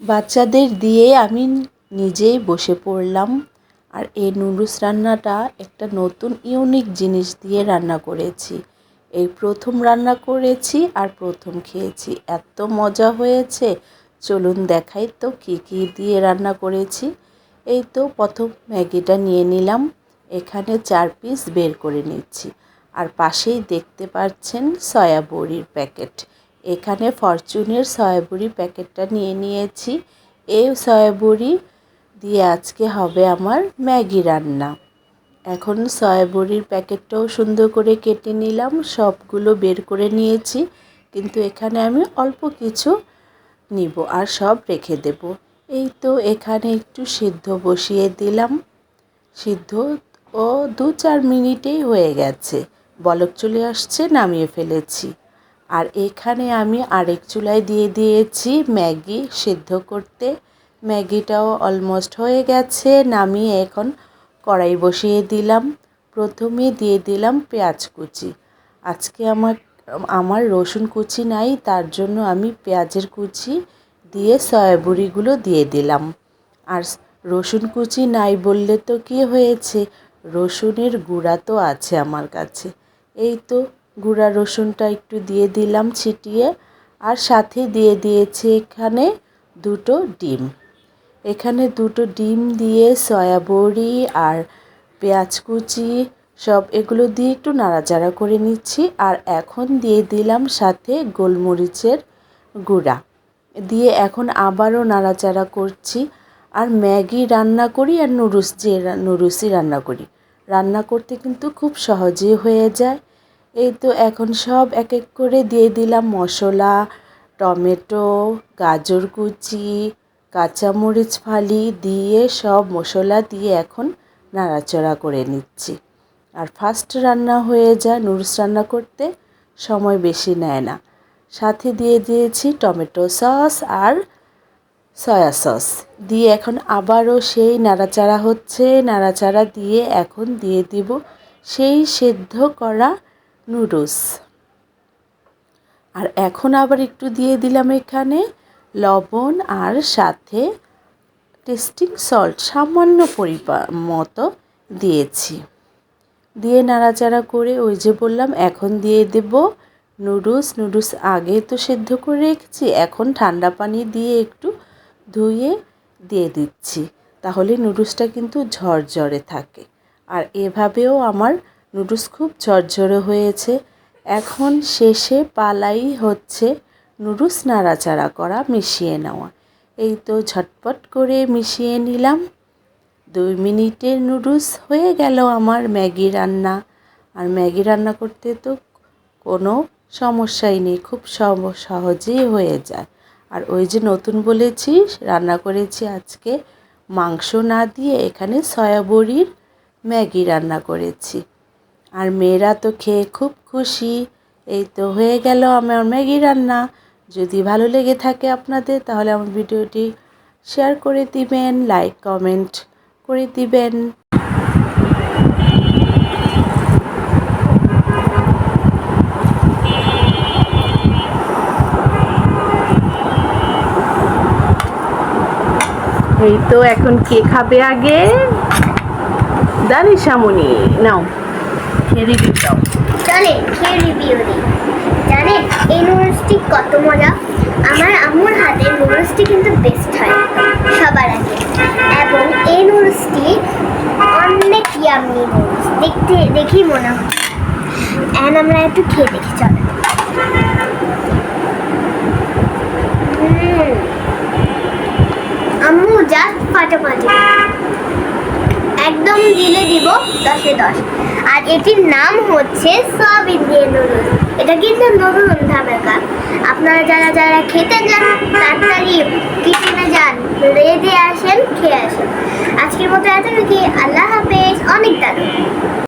বাচ্চাদের দিয়ে আমি নিজেই বসে পড়লাম। আর এই নুডলস রান্নাটা একটা নতুন ইউনিক জিনিস দিয়ে রান্না করেছি। এই প্রথম রান্না করেছি আর প্রথম খেয়েছি, এত মজা হয়েছে। চলুন দেখাই তো কী কী দিয়ে রান্না করেছি। এই তো প্রথম ম্যাগিটা নিয়ে নিলাম, এখানে 4 পিস বের করে নিচ্ছি। আর পাশেই দেখতে পাচ্ছেন সয়া বড়ির প্যাকেট, এখানে ফরচুনের সয়া বড়ি প্যাকেটটা নিয়ে নিয়েছি। এই সয়া বড়ি দিয়ে আজকে হবে আমার ম্যাগি রান্না। এখন সয়া বড়ির প্যাকেটটাও সুন্দর করে কেটে নিলাম, সবগুলো বের করে নিয়েছি, কিন্তু এখানে আমি অল্প কিছু নিব আর সব রেখে দেব। এই তো এখানে একটু সিদ্ধ বসিয়ে দিলাম, সিদ্ধ ও 2-4 মিনিটেই হয়ে গেছে, বলক চলে আসছে, নামিয়ে ফেলেছি। আর এখানে আমি আরেক চুলায় দিয়ে দিয়েছি ম্যাগি সিদ্ধ করতে। ম্যাগিটাও অলমোস্ট হয়ে গেছে, নামিয়ে এখন কড়াই বসিয়ে দিলাম। প্রথমে দিয়ে দিলাম পেঁয়াজ কুচি। আজকে আমার রসুন কুচি নাই, তার জন্য আমি পেঁয়াজের কুচি দিয়ে সয়া বড়িগুলো দিয়ে দিলাম। আর রসুন কুচি নাই বললে তো কী হয়েছে, রসুনের গুঁড়া তো আছে আমার কাছে। এই তো গুঁড়া রসুনটা একটু দিয়ে দিলাম ছিটিয়ে, আর সাথে দিয়ে দিয়েছি এখানে 2টো ডিম। এখানে 2টো ডিম দিয়ে সয়া বড়ি আর পেঁয়াজ কুচি সব এগুলো দিয়ে একটু নাড়াচাড়া করে নিচ্ছি। আর এখন দিয়ে দিলাম সাথে গোলমরিচের গুঁড়া দিয়ে এখন আবারও নাড়াচাড়া করছি। আর ম্যাগি রান্না করি আর নুডলসই রান্না করি, রান্না করতে কিন্তু খুব সহজেই হয়ে যায়। এই তো এখন সব এক এক করে দিয়ে দিলাম মশলা, টমেটো, গাজর কুচি, কাঁচামরিচ ফালি দিয়ে সব মশলা দিয়ে এখন নাড়াচাড়া করে নিচ্ছি। আর ফাস্ট রান্না হয়ে যায়, নুডলস রান্না করতে সময় বেশি নেয় না। সাথে দিয়ে দিয়েছি টমেটো সস আর সয়া সস দিয়ে এখন আবারও সেই নাড়াচাড়া হচ্ছে, নাড়াচাড়া দিয়ে এখন দিয়ে দিব সেই সেদ্ধ করা নুডলস। আর এখন আবার একটু দিয়ে দিলাম এখানে লবণ আর সাথে টেস্টিং সল্ট সামান্য মতো দিয়েছি। দিয়ে নাড়াচাড়া করে ওই যে বললাম এখন দিয়ে দেব নুডলস আগে তো সেদ্ধ করে রেখেছি, এখন ঠান্ডা পানি দিয়ে একটু ধুয়ে দিয়ে দিচ্ছি, তাহলে নুডলসটা কিন্তু ঝরঝরে থাকে। আর এভাবেও আমার নুডলস খুব ঝরঝরে হয়েছে। এখন শেষে পালাই হচ্ছে নুডলস নাড়াচাড়া করা, মিশিয়ে নেওয়া। এই তো ঝটপট করে মিশিয়ে নিলাম, 2 মিনিটের নুডলস হয়ে গেল আমার ম্যাগি রান্না। আর ম্যাগি রান্না করতে তো কোনো সমস্যাই নেই, খুব সহজেই হয়ে যায়। আর ওই যে নতুন বলেছি রান্না করেছি আজকে মাংস না দিয়ে, এখানে সয়া বড়ির ম্যাগি রান্না করেছি। আর মেয়েরা তো খেয়ে খুব খুশি। এই তো হয়ে গেল আমার ম্যাগি রান্না। যদি ভালো লেগে থাকে আপনাদের তাহলে আমার ভিডিওটি শেয়ার করে দিবেন, লাইক কমেন্ট করে দিবেন। এই তো এখন কে খাবে আগে? দানিশামণি, নাও খেয়ে রিভিউ দাও। জানেন খেয়ে রিভিউ দিই। জানেন এই নুডলসটি কত মজা, আমার আম্মুর হাতের নুডলসটি কিন্তু বেস্ট হয় সবার আগে। এবং এই নুডলসটি অনেক ইয়াম্মি নুডলস, দেখি মনে হয়। এখন আমরা একটু খেয়ে দেখি, চলো। আম্মু জাস্ট ফাটাফাটি, একদম দিলে দিব 10-এ 10। আর এটির নাম হচ্ছে সয়াবিন দিয়ে নুডলস। এটা কিন্তু নতুন ধামাকা। আপনারা যারা খেতে যান তাড়াতাড়ি কিচেনে যান, রেডি আসেন, খেয়ে আসেন। আজকের মতো এতটুকুই, আল্লাহ হাফেজ, অনেক দারুণ।